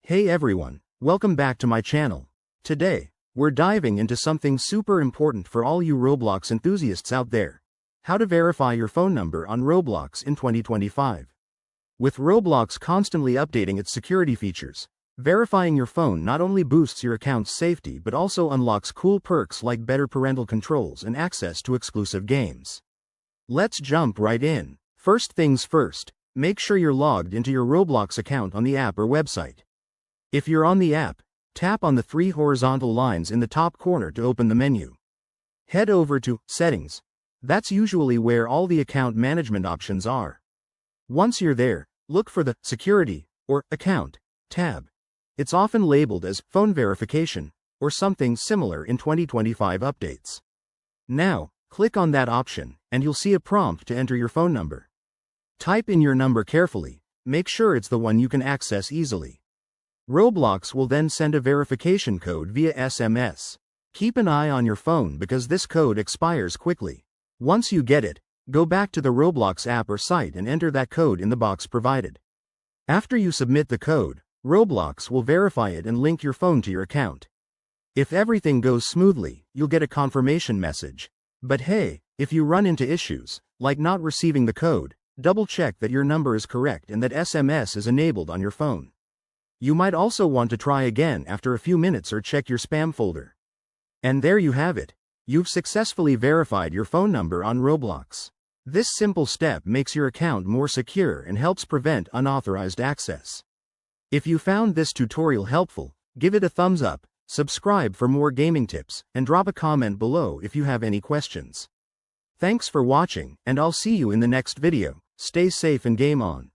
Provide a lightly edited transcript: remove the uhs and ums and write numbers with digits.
Hey everyone, welcome back to my channel. Today, we're diving into something super important for all you Roblox enthusiasts out there. How to verify your phone number on Roblox in 2025. With Roblox constantly updating its security features, verifying your phone not only boosts your account's safety but also unlocks cool perks like better parental controls and access to exclusive games. Let's jump right in. First things first, make sure you're logged into your Roblox account on the app or website. If you're on the app, tap on the three horizontal lines in the top corner to open the menu. Head over to Settings. That's usually where all the account management options are. Once you're there, look for the Security or Account tab. It's often labeled as Phone Verification or something similar in 2025 updates. Now, click on that option, and you'll see a prompt to enter your phone number. Type in your number carefully, make sure it's the one you can access easily. Roblox will then send a verification code via SMS. Keep an eye on your phone because this code expires quickly. Once you get it, go back to the Roblox app or site and enter that code in the box provided. After you submit the code, Roblox will verify it and link your phone to your account. If everything goes smoothly, you'll get a confirmation message. But hey, if you run into issues, like not receiving the code, double-check that your number is correct and that SMS is enabled on your phone. You might also want to try again after a few minutes or check your spam folder. And there you have it. You've successfully verified your phone number on Roblox. This simple step makes your account more secure and helps prevent unauthorized access. If you found this tutorial helpful, give it a thumbs up, subscribe for more gaming tips, and drop a comment below if you have any questions. Thanks for watching, and I'll see you in the next video. Stay safe and game on.